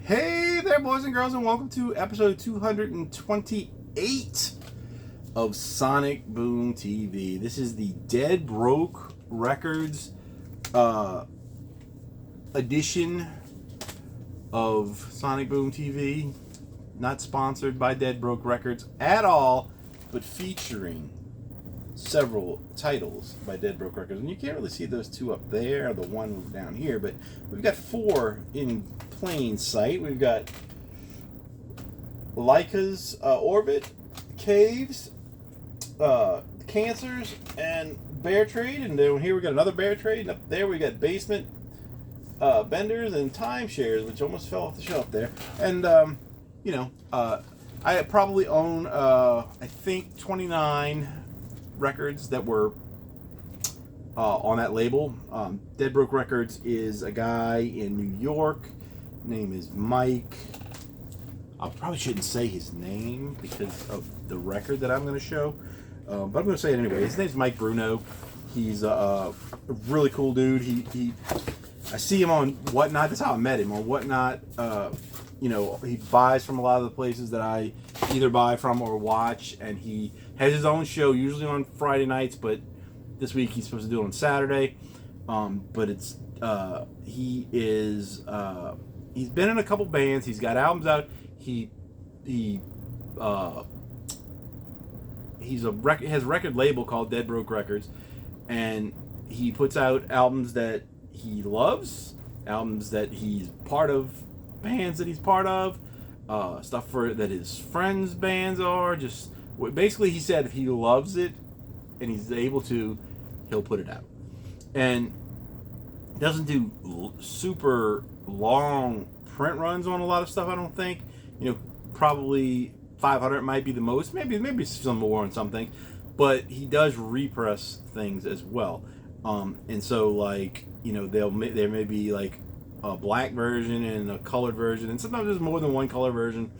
Hey there, boys and girls, and welcome to episode 228 of Sonic Boom TV. This is the Dead Broke Records edition of Sonic Boom TV. Not sponsored by Dead Broke Records at all, but featuring several titles by Dead Broke Records. And you can't really see those two up there, the one down here, but we've got four in plain sight. We've got Leica's Orbit, Caves, Cancers, and Bear Trade. And then here we got another Bear Trade. And up there we got Basement Benders and Timeshares, which almost fell off the shelf there. And, I probably own, I think, 29 records that were on that label. Dead Broke Records is a guy in New York. Name is Mike. I probably shouldn't say his name because of the record that I'm going to show, but I'm going to say it anyway. His name's Mike Bruno. He's a really cool dude. I see him on Whatnot. That's how I met him on Whatnot. He buys from a lot of the places that I either buy from or watch, and he has his own show usually on Friday nights, but this week he's supposed to do it on Saturday. But it's he's been in a couple bands. He's got albums out. He has a record label called Dead Broke Records, and he puts out albums that he loves, albums that he's part of, bands that he's part of, stuff that his friends' bands are. Just basically, he said if he loves it and he's able to, he'll put it out. And doesn't do super long print runs on a lot of stuff, I don't think. Probably 500 might be the most, maybe some more on something, but he does repress things as well. And so, like, there may be like a black version and a colored version, and sometimes there's more than one color version.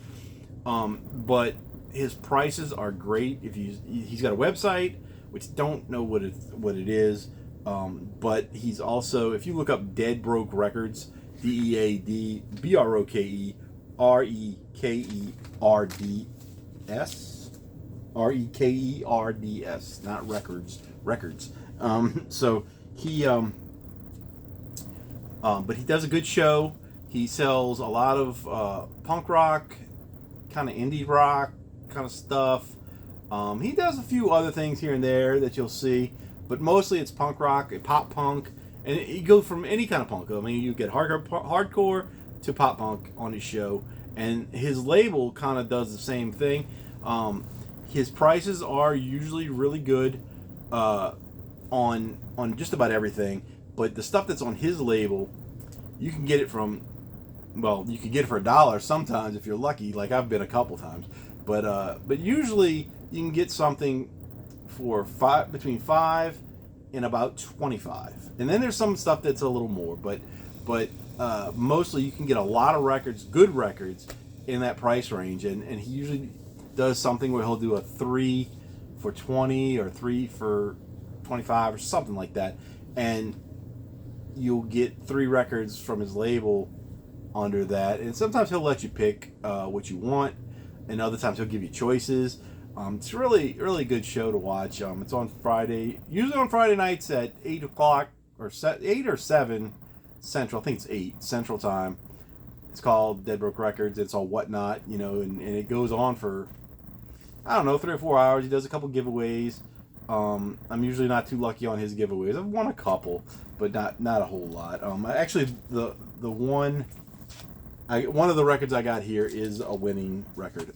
But his prices are great. He's got a website, which don't know what it is, but he's also, if you look up Dead Broke Records, DeadBrokeRekerds, Rekerds, not records. So he but he does a good show. He sells a lot of punk rock, kind of indie rock kind of stuff. He does a few other things here and there that you'll see, but mostly it's punk rock, pop punk, and you go from any kind of punk. I mean, you get hardcore to pop punk on his show, and his label kind of does the same thing. His prices are usually really good on just about everything, but the stuff that's on his label, you can get it for $1 sometimes if you're lucky. Like I've been a couple times, but usually you can get something for between $5 and about $25. And then there's some stuff that's a little more, but mostly you can get a lot of records, good records, in that price range. And he usually does something where he'll do a 3 for $20 or 3 for $25 or something like that, and you'll get 3 records from his label under that. And sometimes he'll let you pick what you want, and other times he'll give you choices. It's a really, really good show to watch. It's on Friday, usually on Friday nights at 8 o'clock or 8 or 7 Central. I think it's 8 Central time. It's called Dead Broke Records. It's on Whatnot, and it goes on for, I don't know, 3 or 4 hours. He does a couple giveaways. I'm usually not too lucky on his giveaways. I've won a couple, but not a whole lot. Actually, the one of the records I got here is a winning record.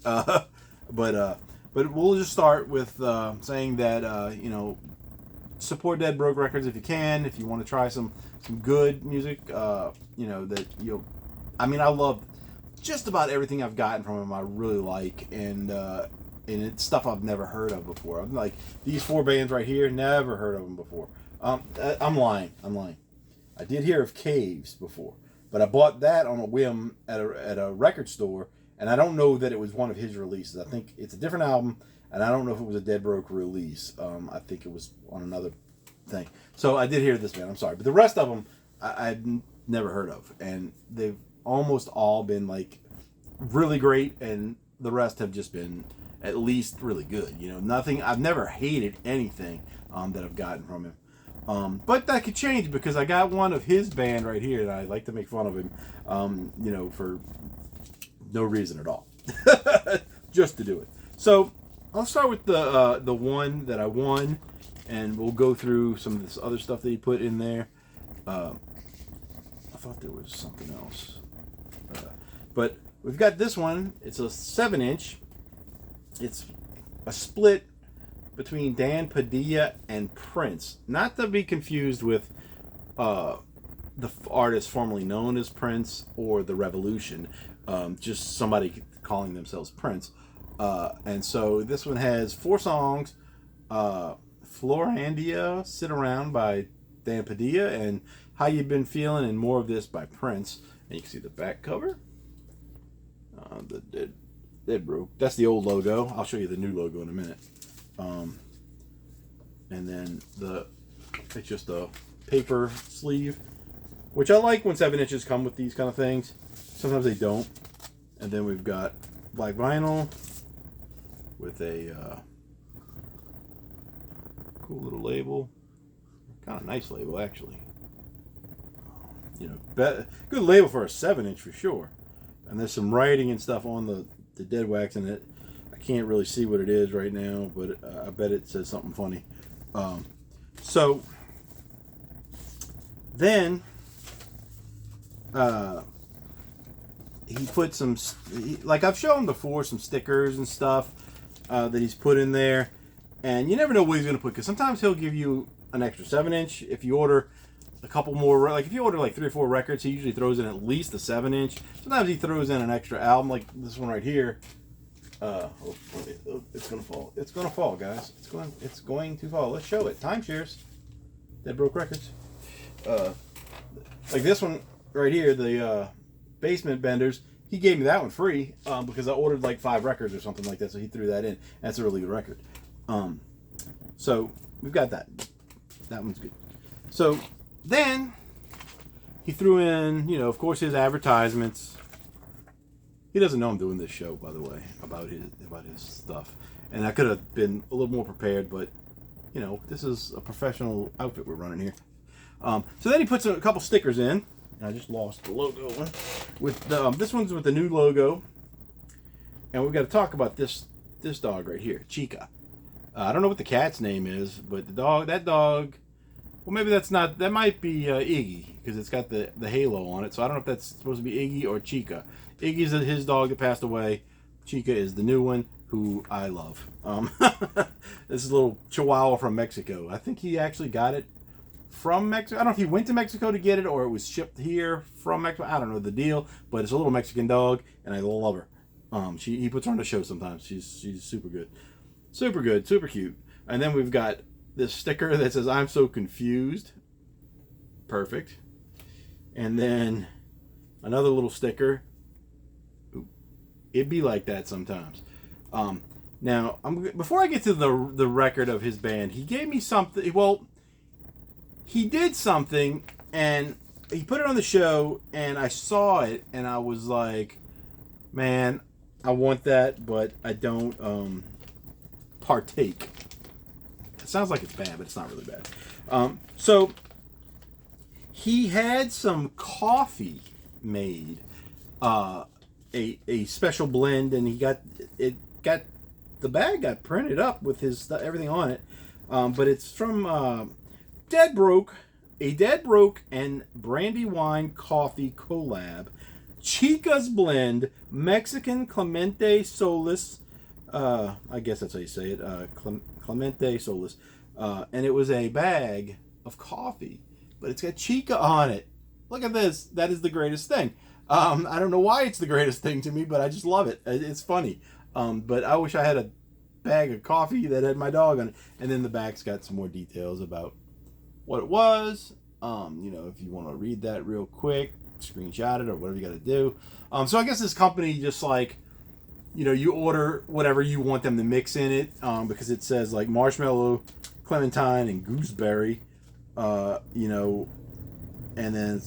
But we'll just start with saying that support Dead Broke Records if you can. If you want to try some good music, that you'll. I mean, I love just about everything I've gotten from him. I really like, and it's stuff I've never heard of before. I'm like, these 4 bands right here, never heard of them before. I'm lying. I did hear of Caves before, but I bought that on a whim at a record store, and I don't know that it was one of his releases. I think it's a different album, and I don't know if it was a Dead Broke release. I think it was on another thing. So I did hear this band. I'm sorry, but the rest of them I'd never heard of, and they've almost all been like really great, and the rest have just been at least really good. You know, nothing. I've never hated anything that I've gotten from him. But that could change because I got one of his band right here, and I like to make fun of him, you know, for no reason at all, just to do it. So I'll start with the one that I won, and we'll go through some of this other stuff that he put in there. I thought there was something else, but we've got this one. It's a 7-inch. It's a split between Dan Padilla and Prince, not to be confused with the artist formerly known as Prince or The Revolution, just somebody calling themselves Prince. And so this one has 4 songs, Florandia, Sit Around by Dan Padilla, and How You Been Feeling, and More of This by Prince. And you can see the back cover. The dead broke. That's the old logo. I'll show you the new logo in a minute. And then it's just a paper sleeve, which I like when 7-inches come with these kind of things. Sometimes they don't. And then we've got black vinyl with a cool little label. Kind of nice label, actually. You know, good label for a 7-inch for sure. And there's some writing and stuff on the dead wax in it. I can't really see what it is right now, but I bet it says something funny. So then he put some, like I've shown before, some stickers and stuff that he's put in there. And you never know what he's going to put, because sometimes he'll give you an extra 7-inch. If you order a couple more, like if you order like 3 or 4 records, he usually throws in at least a 7-inch. Sometimes he throws in an extra album, like this one right here. It's gonna fall. It's gonna fall, guys. It's going to fall. Let's show it. Timeshares. Dead Broke Records. Like this one right here, the Basement Benders. He gave me that one free because I ordered like 5 records or something like that, so he threw that in. That's a really good record. So we've got that. That one's good. So then he threw in, you know, of course, his advertisements. He doesn't know I'm doing this show, by the way, about his stuff. And I could have been a little more prepared, but, you know, this is a professional outfit we're running here. So then he puts a couple stickers in. And I just lost the logo one. With this one's with the new logo. And we've got to talk about this dog right here, Chica. I don't know what the cat's name is, but that dog, well, maybe that might be Iggy, because it's got the halo on it. So I don't know if that's supposed to be Iggy or Chica. Iggy's his dog that passed away. Chica is the new one, who I love. This is a little Chihuahua from Mexico. I think he actually got it from Mexico. I don't know if he went to Mexico to get it or it was shipped here from Mexico. I don't know the deal, but it's a little Mexican dog, and I love her. He puts her on the show sometimes. She's super good. Super good, super cute. And then we've got this sticker that says, "I'm so confused." Perfect. And then another little sticker. It'd be like that sometimes. Now, before I get to the record of his band, he gave me something. Well, he did something, and he put it on the show, and I saw it, and I was like, man, I want that, but I don't partake. It sounds like it's bad, but it's not really bad. So he had some coffee made, a special blend, and the bag got printed up with his everything on it, but it's from Dead Broke and Brandywine Coffee collab, Chica's Blend, Mexican Clemente Solis. I guess that's how you say it. Clemente Solis. And it was a bag of coffee, but it's got Chica on it. Look at this. That is the greatest thing. I don't know why it's the greatest thing to me, but I just love it. It's funny. But I wish I had a bag of coffee that had my dog on it. And then the back's got some more details about what it was. If you want to read that real quick, screenshot it or whatever you got to do. So I guess this company just like, you order whatever you want them to mix in it, because it says like marshmallow, clementine, and gooseberry, and then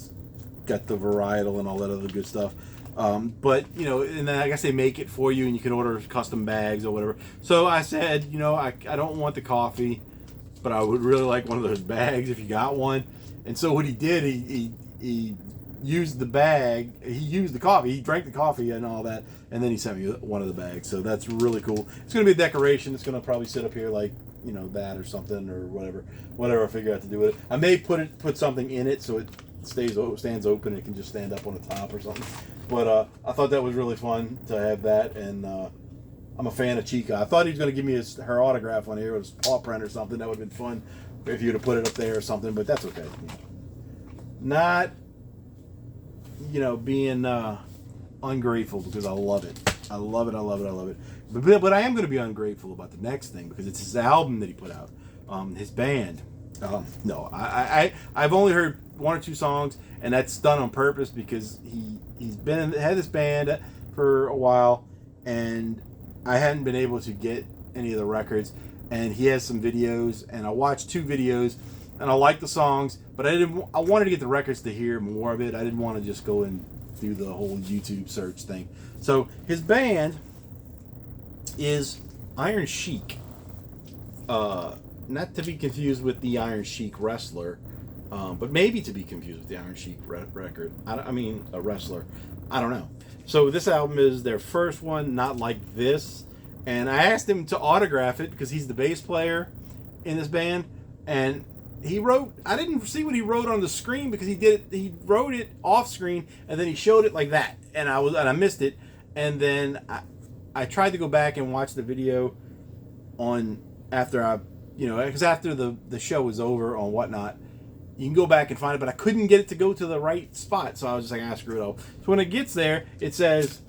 got the varietal and all that other good stuff. But you know, and then I guess they make it for you, and you can order custom bags or whatever. So I said, you know, I don't want the coffee, but I would really like one of those bags if you got one. And so what he did, he used the bag, he used the coffee, he drank the coffee and all that, and then he sent me one of the bags. So that's really cool. It's going to be a decoration. It's going to probably sit up here like, you know, that or something or whatever I figure out to do with it. I may put something in it so it stands open and it can just stand up on the top or something. But I thought that was really fun to have that, and I'm a fan of Chica. I thought he was going to give me her autograph on here, or his paw print or something. That would have been fun if you would have put it up there or something, but that's okay. Not, you know, being ungrateful, because I love it. I love it. But I am going to be ungrateful about the next thing, because it's his album that he put out, his band. No, I've only heard one or two songs, and that's done on purpose because he's had this band for a while, and I hadn't been able to get any of the records, and he has some videos, and I watched 2 videos, and I liked the songs, but I wanted to get the records to hear more of it. I didn't want to just go and do the whole YouTube search thing. So his band is Iron Sheik. Not to be confused with the Iron Sheik wrestler, but maybe to be confused with the Iron Sheik record. A wrestler. I don't know. So this album is their first one, not like this. And I asked him to autograph it because he's the bass player in this band. And he wrote, I didn't see what he wrote on the screen because he wrote it off screen and then he showed it like that. And I missed it. And then I tried to go back and watch the video because after the show was over on Whatnot, you can go back and find it, but I couldn't get it to go to the right spot, so I was just like, screw it up. So when it gets there, it says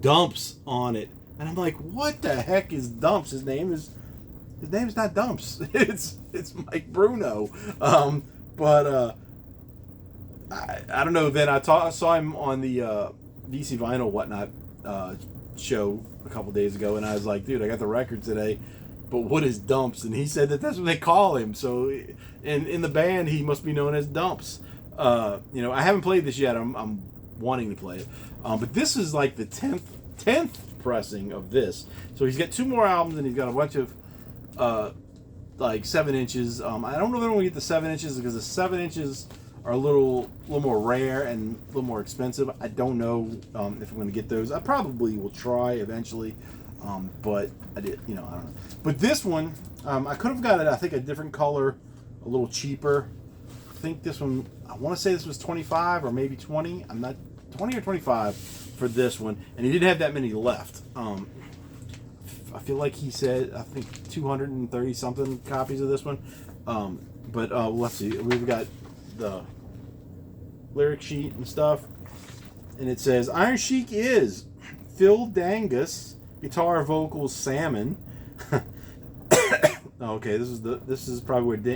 Dumps on it, and I'm like, what the heck is Dumps? His name is not Dumps. It's Mike Bruno. But I don't know. Then I saw him on the DC Vinyl Whatnot show a couple days ago, and I was like, dude, I got the record today. But what is Dumps? And he said that's what they call him. So in the band, he must be known as Dumps. I haven't played this yet. I'm wanting to play it. But this is like the 10th pressing of this. So he's got 2 more albums, and he's got a bunch of like 7 inches. I don't know if I'm going to get the 7 inches because the 7 inches are a little more rare and a little more expensive. I don't know if I'm going to get those. I probably will try eventually. But I don't know. But this one, I could have got it, I think, a different color, a little cheaper. I think this one, I want to say this was 25 or maybe 20. I'm not 20 or 25 for this one, and he didn't have that many left. I feel like he said, I think 230 something copies of this one. But let's see. We've got the lyric sheet and stuff, and it says Iron Sheik is Phil Dangus. Guitar, vocals, Salmon. Okay, this is probably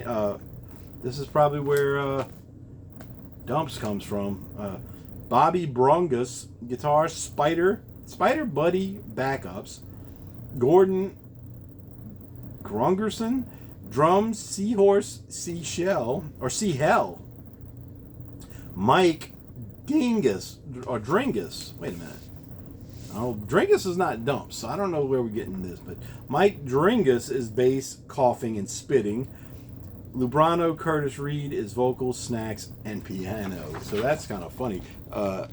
where Dumps comes from. Bobby Brungus, guitar, Spider Buddy backups. Gordon Grungerson, drums, Seahorse, Seashell or Seahell. Mike Dingus or Dringus. Wait a minute. Oh, Dringus is not Dumps, so I don't know where we're getting this, but Mike Dringus is bass, coughing, and spitting. Lubrano Curtis Reed is vocals, snacks, and piano. So that's kind of funny. You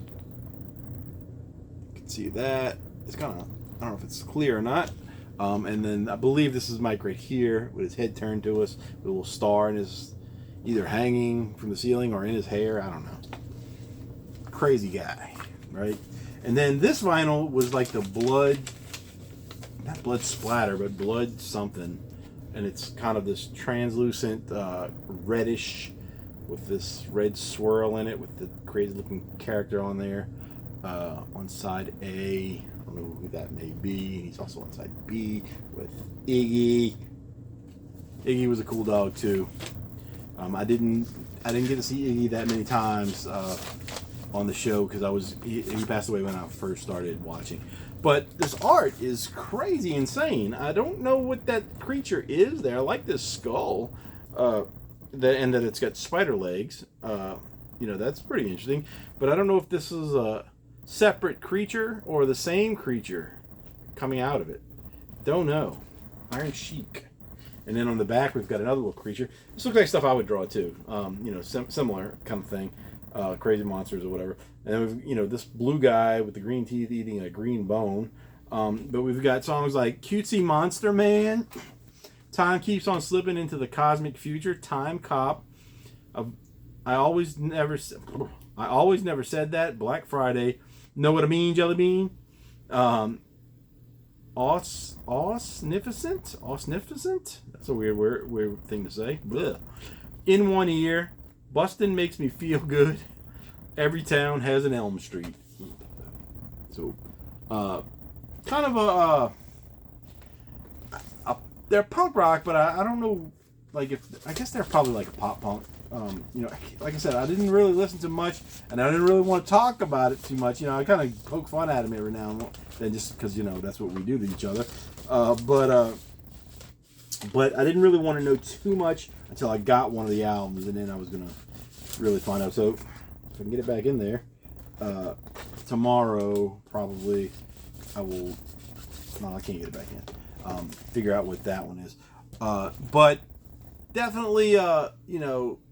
can see that. It's kind of, I don't know if it's clear or not. And then I believe this is Mike right here with his head turned to us, with a little star in his, either hanging from the ceiling or in his hair. I don't know. Crazy guy, right? And then this vinyl was like the not blood splatter, but blood something. And it's kind of this translucent reddish with this red swirl in it with the crazy looking character on there. On side A, I don't know who that may be. He's also on side B with Iggy. Iggy was a cool dog too. I didn't get to see Iggy that many times on the show because he passed away when I first started watching. But this art is crazy insane. I don't know what that creature is there. I like this skull, and that it's got spider legs. that's pretty interesting. But I don't know if this is a separate creature or the same creature coming out of it. Don't know. Iron Sheik. And then on the back, we've got another little creature. This looks like stuff I would draw too. Similar kind of thing. Crazy monsters or whatever. And then we've, this blue guy with the green teeth eating a green bone. But we've got songs like Cutesy Monster Man, Time Keeps on Slipping into the Cosmic Future, Time Cop, I always never said that, Black Friday, Know What I Mean, Jelly Bean, Osnificent? That's a weird thing to say. Blech. In One Ear, Bustin' Makes Me Feel Good, Every Town Has an Elm Street. So, kind of they're punk rock, but I don't know, I guess they're probably like a pop punk. Like I said, I didn't really listen to much, and I didn't really want to talk about it too much. I kind of poke fun at them every now and then, just because that's what we do to each other. But I didn't really want to know too much until I got one of the albums, and then I was gonna really find out. So if I can get it back in there, tomorrow probably I will. No, I can't get it back in. Figure out what that one is. But definitely,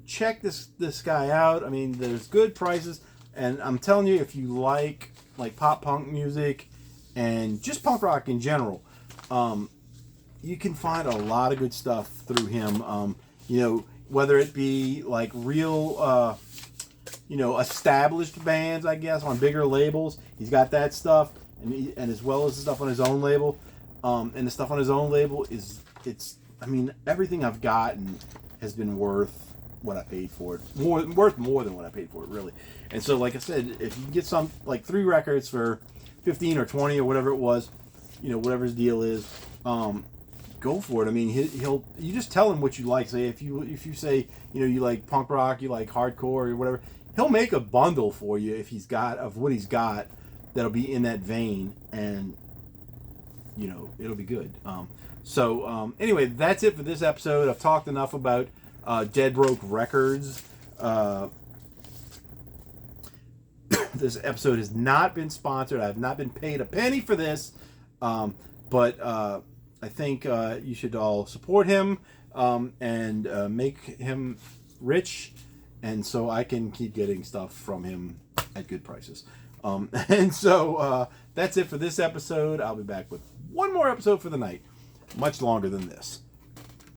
check this guy out. I mean, there's good prices, and I'm telling you, if you like pop punk music and just punk rock in general, you can find a lot of good stuff through him. Whether it be like real, established bands, I guess, on bigger labels, he's got that stuff, and as well as the stuff on his own label. And the stuff on his own label everything I've gotten has been worth what I paid for it. Worth more than what I paid for it, really. And so, like I said, if you can get some, 3 records for 15 or 20 or whatever it was, whatever his deal is, go for it. I mean, you just tell him what you like. Say, if you say, you like punk rock, you like hardcore or whatever, he'll make a bundle for you of what he's got that'll be in that vein, and it'll be good. Anyway, that's it for this episode. I've talked enough about Dead Broke Records. This episode has not been sponsored. I have not been paid a penny for this. But I think you should all support him and make him rich, and so I can keep getting stuff from him at good prices. That's it for this episode. I'll be back with one more episode for the night. Much longer than this.